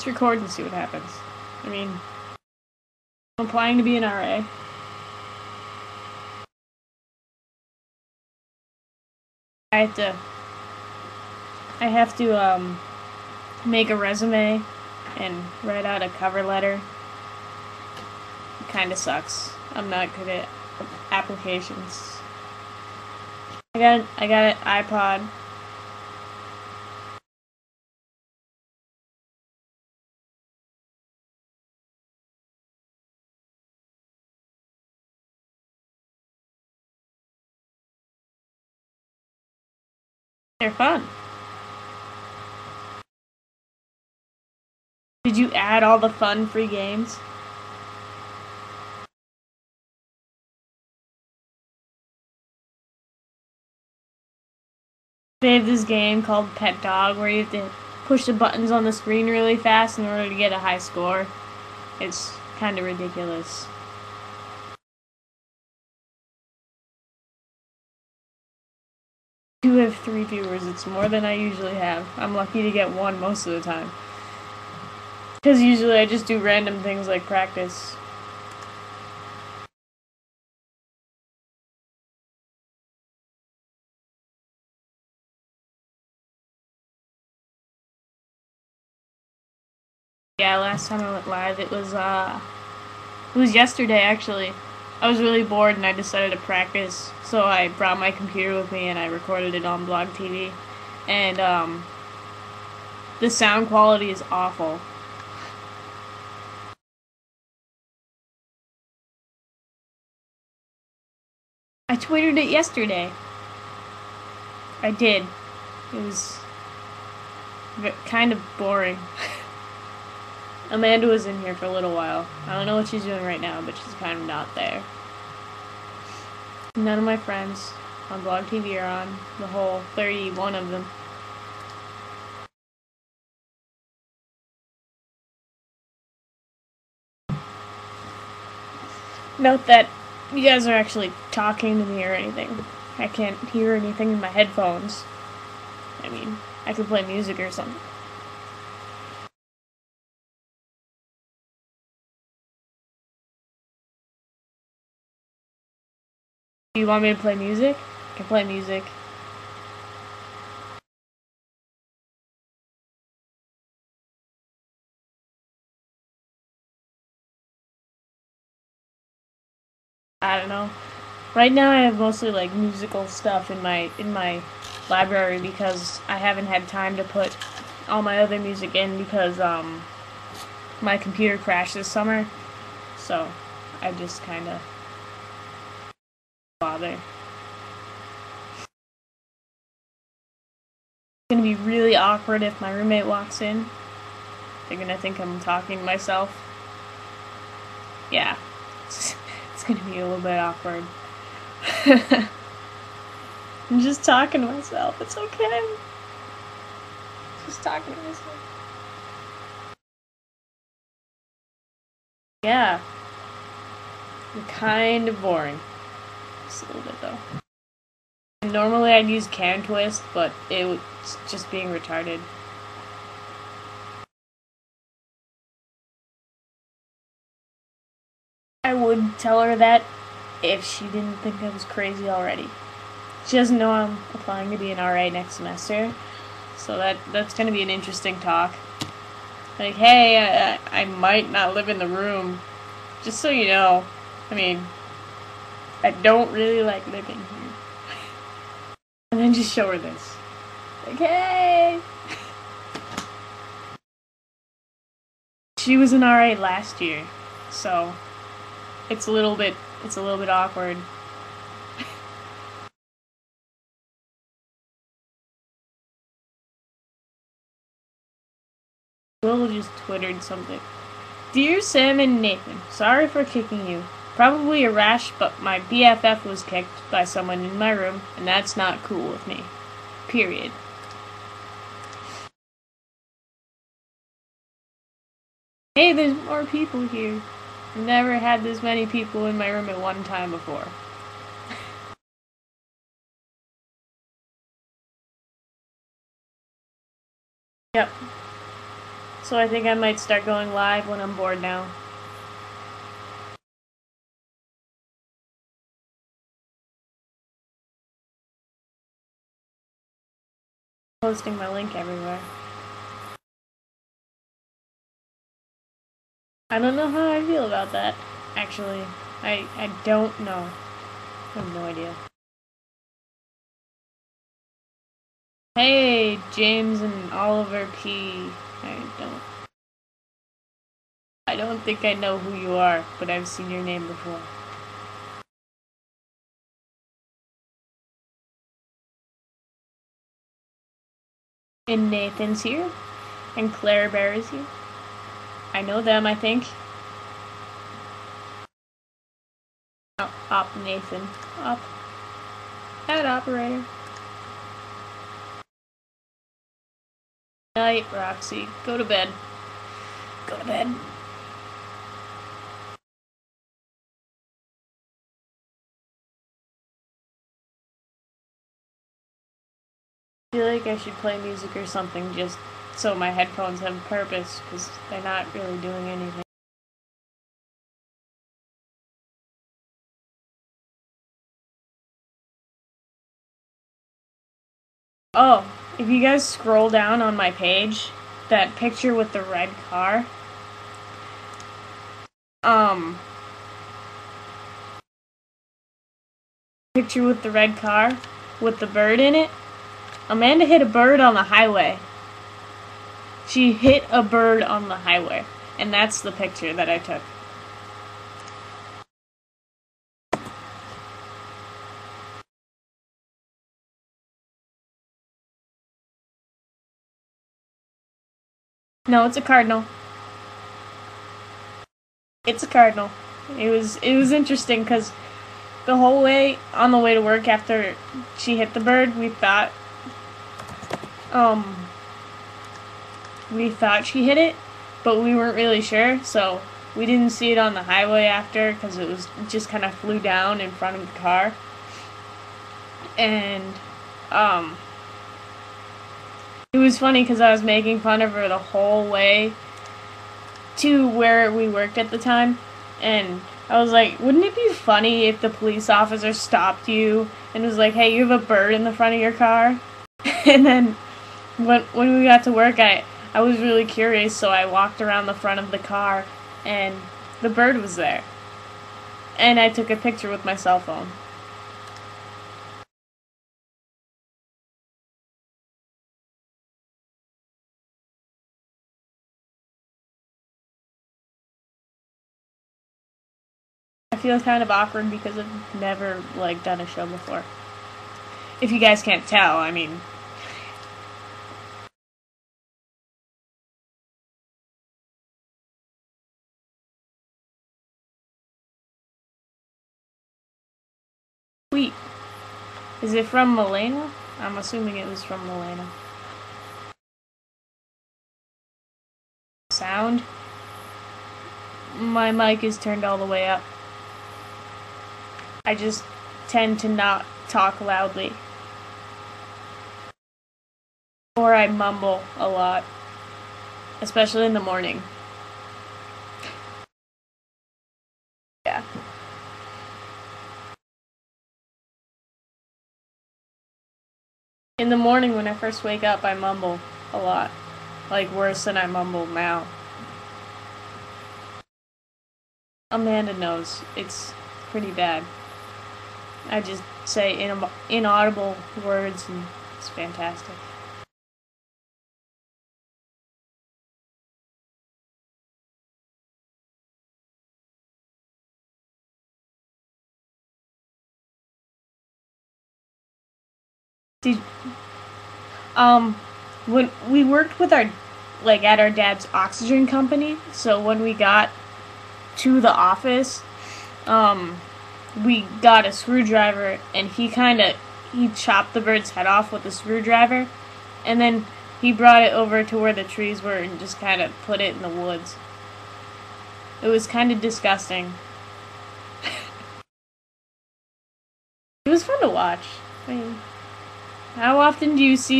Let's record and see what happens. I mean, I'm applying to be an RA. I have to make a resume and write out a cover letter. It kinda sucks. I'm not good at applications. I got an iPod. They're fun. Did you add all the fun free games? They have this game called Pet Dog where you have to push the buttons on the screen really fast in order to get a high score. It's kind of ridiculous. I do have 3 viewers. It's more than I usually have. I'm lucky to get 1 most of the time. Because usually I just do random things like practice. Yeah, last time I went live, it was yesterday actually. I was really bored and I decided to practice, so I brought my computer with me and I recorded it on Blog TV. And the sound quality is awful. I tweeted it yesterday. I did. It was kind of boring. Amanda was in here for a little while. I don't know what she's doing right now, but she's kind of not there. None of my friends on Blog TV are on. The whole 31 of them. Note that you guys are actually talking to me or anything. I can't hear anything in my headphones. I mean, I could play music or something. Do you want me to play music? I can play music. I don't know. Right now I have mostly like musical stuff in my library because I haven't had time to put all my other music in because my computer crashed this summer. So I just kinda bother. It's gonna be really awkward if my roommate walks in. They're gonna think I'm talking to myself. Yeah. It's gonna be a little bit awkward. I'm just talking to myself. It's okay. Just talking to myself. Yeah. I'm kind of boring. Just a little bit though. Normally I'd use Can Twist, but it was just being retarded. I would tell her that if she didn't think I was crazy already. She doesn't know I'm applying to be an RA next semester, so that's going to be an interesting talk. Like, hey, I might not live in the room, just so you know. I mean, I don't really like living here. And then just show her this. Like, hey! She was an RA last year, so it's a little bit awkward. Will just twittered something. Dear Sam and Nathan, sorry for kicking you. Probably a rash, but my BFF was kicked by someone in my room, and that's not cool with me. Period. Hey, there's more people here. I've never had this many people in my room at one time before. Yep. So I think I might start going live when I'm bored now. Posting my link everywhere. I don't know how I feel about that, actually. I don't know. I have no idea. Hey, James and Oliver P. I don't think I know who you are, but I've seen your name before. And Nathan's here, and Claire Bear is here. I know them, I think. Oh, up, Nathan. Up. That operator. Night, Roxy. Go to bed. Go to bed. I feel like I should play music or something just so my headphones have a purpose, because they're not really doing anything. Oh, if you guys scroll down on my page, that picture with the red car, picture with the red car, with the bird in it, Amanda hit a bird on the highway. She hit a bird on the highway, and that's the picture that I took. No, it's a cardinal. It's a cardinal. It was interesting because the whole way on the way to work after she hit the bird, we thought she hit it, but we weren't really sure, so we didn't see it on the highway after because it just kind of flew down in front of the car. And it was funny because I was making fun of her the whole way to where we worked at the time, and I was like, wouldn't it be funny if the police officer stopped you and was like, hey, you have a bird in the front of your car? And then when we got to work, I was really curious, so I walked around the front of the car, and the bird was there. And I took a picture with my cell phone. I feel kind of awkward because I've never, done a show before. If you guys can't tell, I mean... Sweet. Is it from Milena? I'm assuming it was from Milena. Sound? My mic is turned all the way up. I just tend to not talk loudly. Or I mumble a lot. Especially in the morning. Yeah. In the morning when I first wake up, I mumble a lot. Like, worse than I mumble now. Amanda knows. It's pretty bad. I just say inaudible words, and it's fantastic. When we worked with at our dad's oxygen company, so when we got to the office, we got a screwdriver, and he chopped the bird's head off with a screwdriver, and then he brought it over to where the trees were and just kind of put it in the woods. It was kind of disgusting. It was fun to watch. I mean, how often do you see